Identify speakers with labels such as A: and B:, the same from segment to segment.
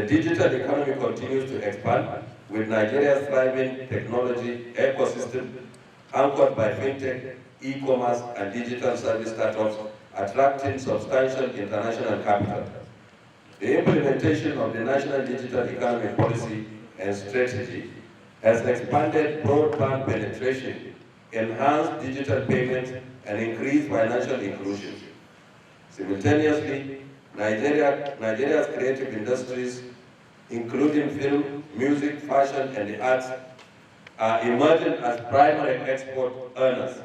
A: The digital economy continues to expand, with Nigeria's thriving technology ecosystem anchored by fintech, e-commerce, and digital service startups attracting substantial international capital. The implementation of the National Digital Economy Policy and Strategy has expanded broadband penetration, enhanced digital payments, and increased financial inclusion. Simultaneously, Nigeria's creative industries, including film, music, fashion, and the arts, are emerging as primary export earners,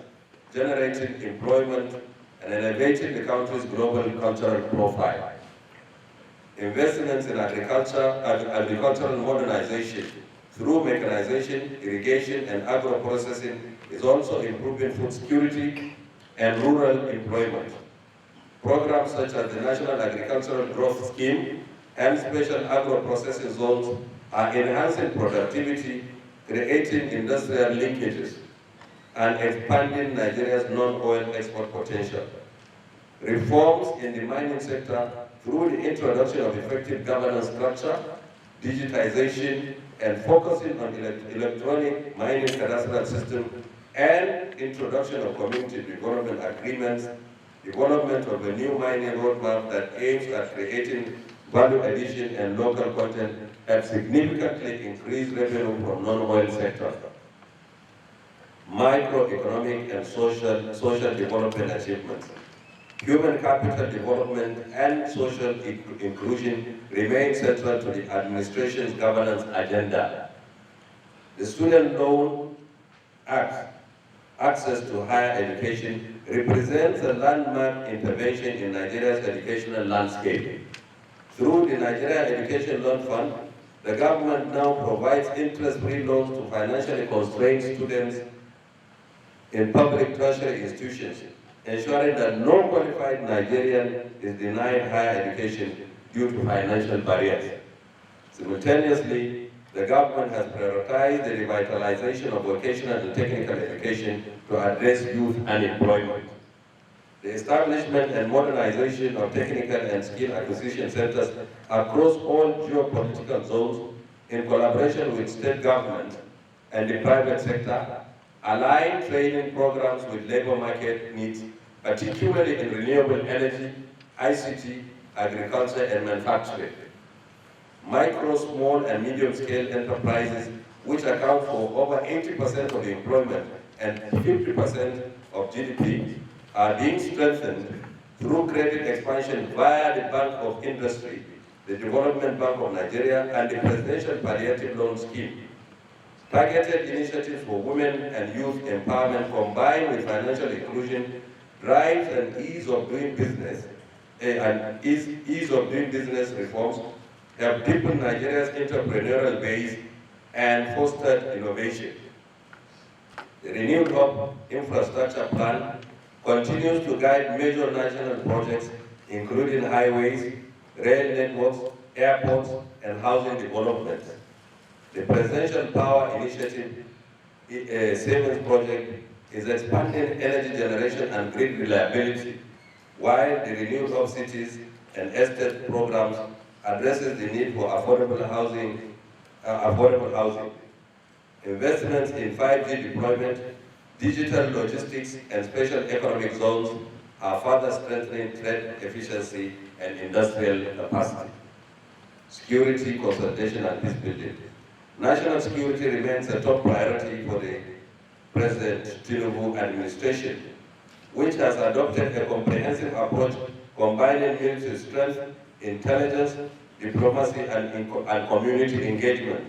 A: generating employment and elevating the country's global cultural profile. Investments in agricultural modernization through mechanization, irrigation, and agro-processing is also improving food security and rural employment. Programs such as the National Agricultural Growth Scheme and special agro-processing zones are enhancing productivity, creating industrial linkages, and expanding Nigeria's non-oil export potential. Reforms in the mining sector through the introduction of effective governance structure, digitization, and focusing on electronic mining cadastral system, and introduction of community development agreements, development of a new mining roadmap that aims at creating value addition and local content have significantly increased revenue from non-oil sector. Microeconomic and social development achievements. Human capital development and social inclusion remain central to the administration's governance agenda. The Student Loan Act, access to higher education, represents a landmark intervention in Nigeria's educational landscape. Through the Nigeria Education Loan Fund, the government now provides interest-free loans to financially constrained students in public tertiary institutions, ensuring that no qualified Nigerian is denied higher education due to financial barriers. Simultaneously, the government has prioritized the revitalization of vocational and technical education to address youth unemployment. The establishment and modernization of technical and skill acquisition centers across all geopolitical zones in collaboration with state government and the private sector align training programs with labor market needs, particularly in renewable energy, ICT, agriculture, and manufacturing. Micro, small, and medium-scale enterprises, which account for over 80% of the employment and 50% of GDP, are being strengthened through credit expansion via the Bank of Industry, the Development Bank of Nigeria, and the Presidential Palliative Loan Scheme. Targeted initiatives for women and youth empowerment combined with financial inclusion drives an ease of doing business reforms have deepened Nigeria's entrepreneurial base and fostered innovation. The renewed Hub Infrastructure Plan continues to guide major national projects, including highways, rail networks, airports, and housing development. The Presidential Power Initiative Savings Project is expanding energy generation and grid reliability, while the Renewed Hub Cities and Estate programs addresses the need for affordable housing. Investments in 5G deployment, digital logistics, and special economic zones are further strengthening trade efficiency and industrial capacity. Security, consolidation, and peace building. National security remains a top priority for the President Tinubu administration, which has adopted a comprehensive approach combining military strength, intelligence, diplomacy, and community engagement.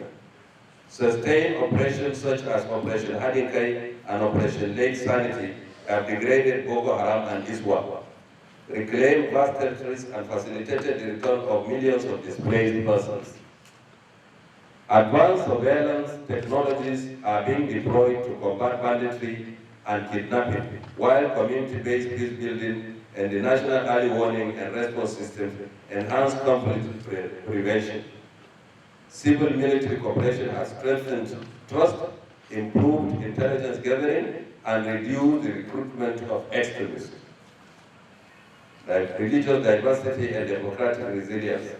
A: Sustained operations such as Operation Hadinkai and Operation Lake Sanity have degraded Boko Haram and ISWAP, reclaimed vast territories, and facilitated the return of millions of displaced persons. Advanced surveillance technologies are being deployed to combat banditry and kidnapping, while community-based peace building and the National Early Warning and Response System enhance conflict prevention. Civil-military cooperation has strengthened trust, improved intelligence gathering, and reduced the recruitment of extremists. Like religious diversity and democratic resilience.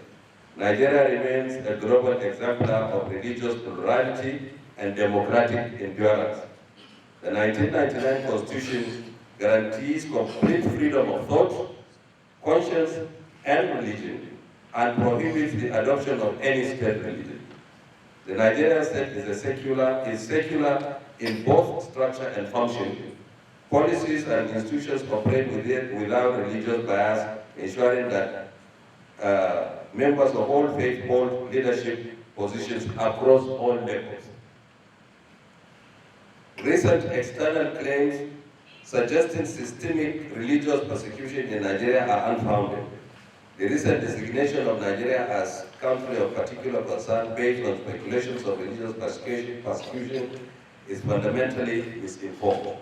A: Nigeria remains a global exemplar of religious plurality and democratic endurance. The 1999 Constitution guarantees complete freedom of thought, conscience, and religion, and prohibits the adoption of any state religion. The Nigerian state is secular in both structure and function. Policies and institutions operate without religious bias, ensuring that members of all faiths hold leadership positions across all levels. Recent external claims suggesting systemic religious persecution in Nigeria are unfounded. The recent designation of Nigeria as country of particular concern based on speculations of religious persecution is fundamentally misinformed.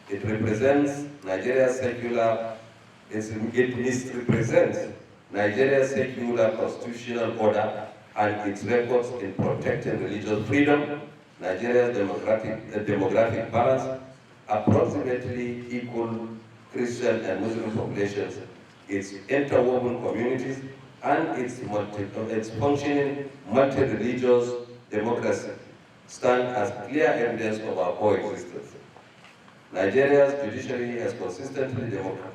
A: It misrepresents Nigeria's secular constitutional order and its records in protecting religious freedom, Nigeria's demographic balance, approximately equal Christian and Muslim populations, its interwoven communities, and its functioning multi-religious democracy stand as clear evidence of our coexistence. Nigeria's judiciary has consistently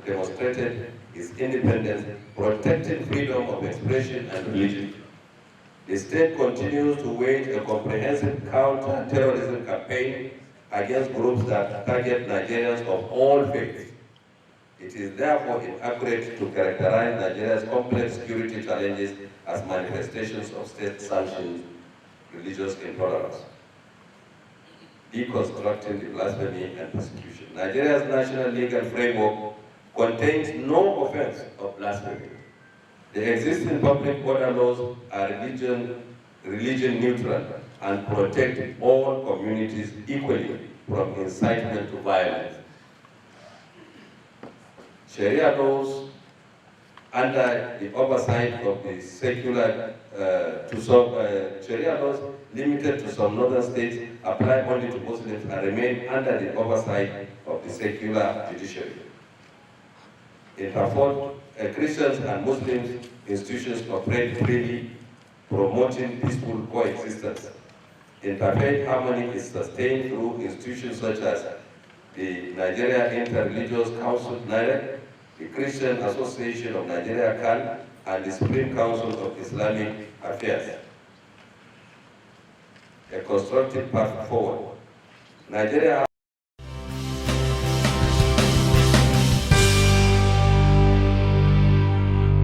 A: demonstrated its independence, protecting freedom of expression and religion. The state continues to wage a comprehensive counter-terrorism campaign against groups that target Nigerians of all faiths. It is therefore inaccurate to characterize Nigeria's complex security challenges as manifestations of state-sanctioned religious intolerance. Deconstructing the blasphemy and persecution. Nigeria's national legal framework contains no offense of blasphemy. The existing public order laws are religion neutral and protect all communities equally from incitement to violence. Sharia laws, under the oversight of the Sharia laws limited to some northern states apply only to Muslims and remain under the oversight of the secular judiciary. In Darfur, Christians and Muslims institutions operate freely, promoting peaceful coexistence. Interfaith harmony is sustained through institutions such as the Nigeria Interreligious Council, NIREC, the Christian Association of Nigeria, CAN, and the Supreme Council of Islamic Affairs. A constructive path forward. Nigeria